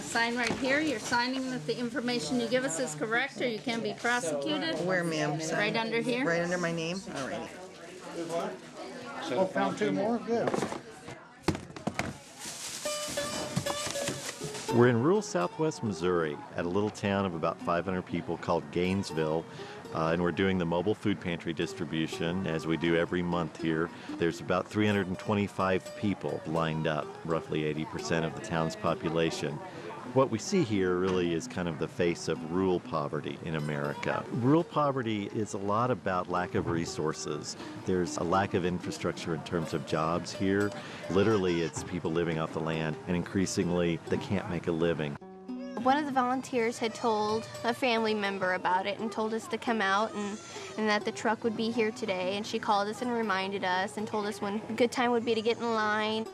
Sign right here. You're signing that the information you give us is correct, or you can be prosecuted. Where, ma'am? Right under here. Right under my name? All righty. Oh, found two more? Good. We're in rural southwest Missouri at a little town of about 500 people called Gainesville, and we're doing the mobile food pantry distribution as we do every month here. There's about 325 people lined up, roughly 80% of the town's population. What we see here really is kind of the face of rural poverty in America. Rural poverty is a lot about lack of resources. There's a lack of infrastructure in terms of jobs here. Literally, it's people living off the land, and increasingly, they can't make a living. One of the volunteers had told a family member about it and told us to come out and that the truck would be here today. And she called us and reminded us and told us when a good time would be to get in line.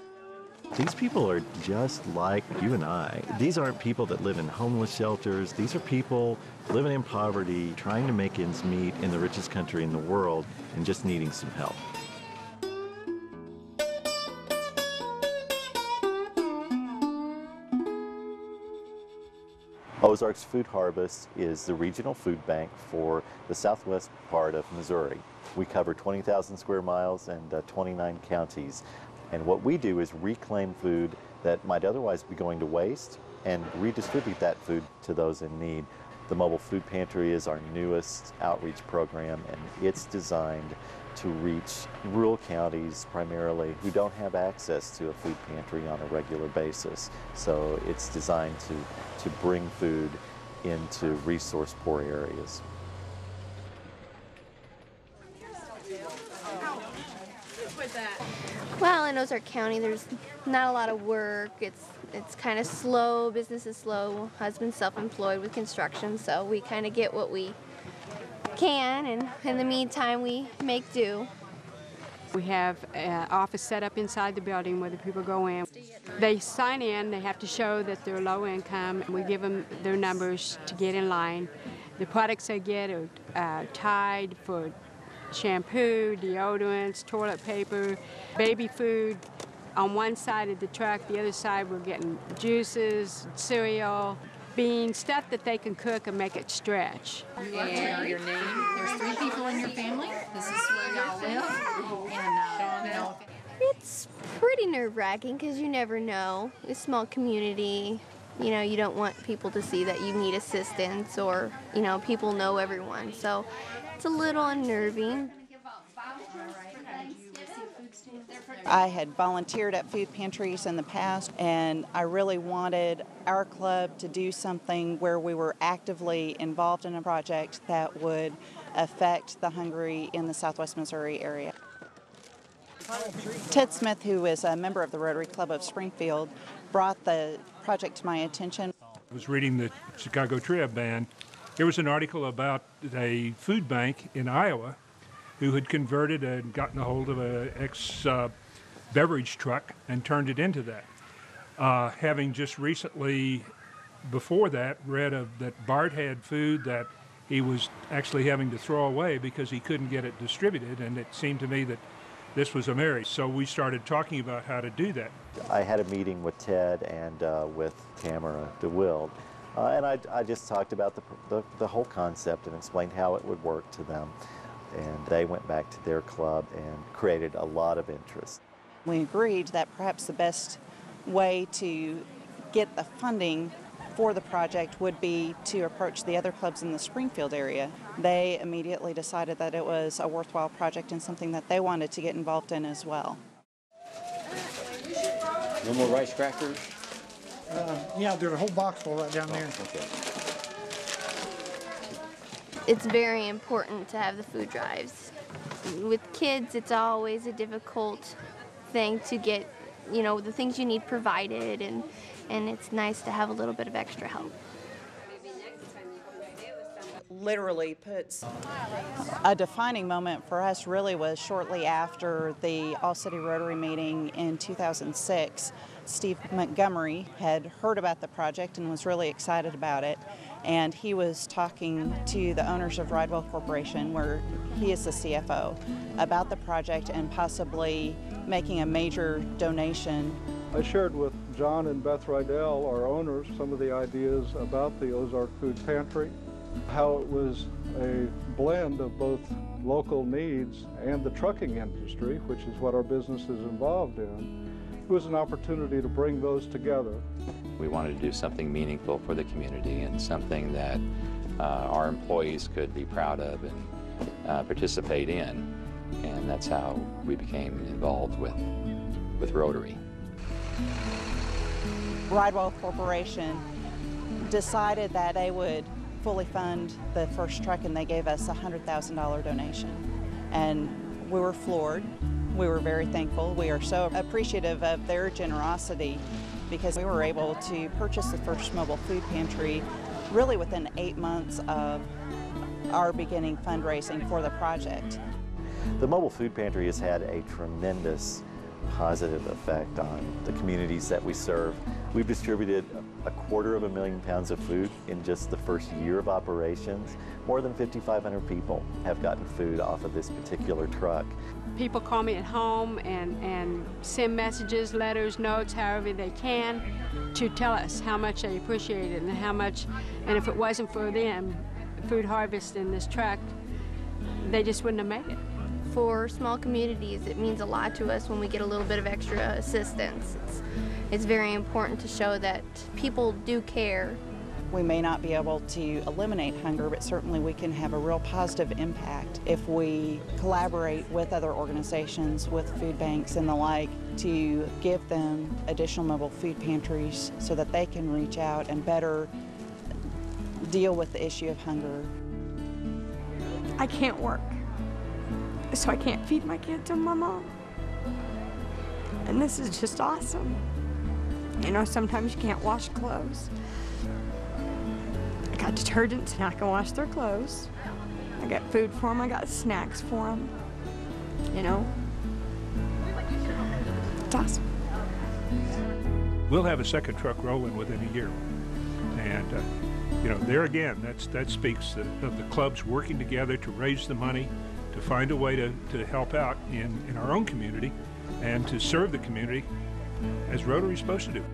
These people are just like you and I. These aren't people that live in homeless shelters. These are people living in poverty, trying to make ends meet in the richest country in the world, and just needing some help. Ozarks Food Harvest is the regional food bank for the southwest part of Missouri. We cover 20,000 square miles and 29 counties. And what we do is reclaim food that might otherwise be going to waste and redistribute that food to those in need. The Mobile Food Pantry is our newest outreach program, and it's designed to reach rural counties primarily who don't have access to a food pantry on a regular basis. So it's designed to bring food into resource-poor areas. Well, in Ozark County, there's not a lot of work. It's kind of slow. Business is slow. Husband's self-employed with construction, so we kind of get what we can, and in the meantime, we make do. We have an office set up inside the building where the people go in. They sign in. They have to show that they're low income. We give them their numbers to get in line. The products they get are Tide for shampoo, deodorants, toilet paper, baby food. On one side of the truck, the other side we're getting juices, cereal, beans, stuff that they can cook and make it stretch. And your name? There's 3 people in your family. This is where y'all live. And It's pretty nerve-wracking because you never know. It's a small community. You know, you don't want people to see that you need assistance or, you know, people know everyone. So it's a little unnerving. I had volunteered at food pantries in the past, and I really wanted our club to do something where we were actively involved in a project that would affect the hungry in the southwest Missouri area. Ted Smith, who is a member of the Rotary Club of Springfield, brought the project to my attention. I was reading the Chicago Tribune. There was an article about a food bank in Iowa who had converted and gotten a hold of an ex-beverage truck and turned it into that. Having just recently, before that, read that Bart had food that he was actually having to throw away because he couldn't get it distributed, and it seemed to me that this was a marriage. So we started talking about how to do that. I had a meeting with Ted and with Tamara DeWild, and I just talked about the whole concept and explained how it would work to them. And they went back to their club and created a lot of interest. We agreed that perhaps the best way to get the funding for the project would be to approach the other clubs in the Springfield area. They immediately decided that it was a worthwhile project and something that they wanted to get involved in as well. No more rice crackers? Yeah, there's a whole box full right down there. Okay. It's very important to have the food drives. With kids, it's always a difficult thing to get, you know, the things you need provided, and it's nice to have a little bit of extra help. Literally puts a defining moment for us really was shortly after the All-City Rotary meeting in 2006. Steve Montgomery had heard about the project and was really excited about it, and he was talking to the owners of Ridewell Corporation, where he is the CFO, about the project and possibly making a major donation I shared with John and Beth Rydell, our owners, some of the ideas about the Ozark Food Pantry, how it was a blend of both local needs and the trucking industry, which is what our business is involved in. It was an opportunity to bring those together. We wanted to do something meaningful for the community and something that our employees could be proud of and participate in. And that's how we became involved with Rotary. Ridewell Corporation decided that they would fully fund the first truck, and they gave us a $100,000 donation. And we were floored. We were very thankful. We are so appreciative of their generosity because we were able to purchase the first mobile food pantry really within 8 months of our beginning fundraising for the project. The mobile food pantry has had a tremendous positive effect on the communities that we serve. We've distributed 250,000 pounds of food in just the first year of operations. More than 5,500 people have gotten food off of this particular truck. People call me at home and send messages, letters, notes, however they can, to tell us how much they appreciate it and how much, and if it wasn't for them, Food Harvest in this truck, they just wouldn't have made it. For small communities, it means a lot to us when we get a little bit of extra assistance. It's very important to show that people do care. We may not be able to eliminate hunger, but certainly we can have a real positive impact if we collaborate with other organizations, with food banks and the like, to give them additional mobile food pantries so that they can reach out and better deal with the issue of hunger. I can't work, so I can't feed my kids and my mom. And this is just awesome. You know, sometimes you can't wash clothes. I got detergents and I can wash their clothes. I got food for them, I got snacks for them. You know, it's awesome. We'll have a second truck rolling within a year. And, you know, there again, that speaks of the clubs working together to raise the money, to find a way to help out in our own community and to serve the community as Rotary is supposed to do.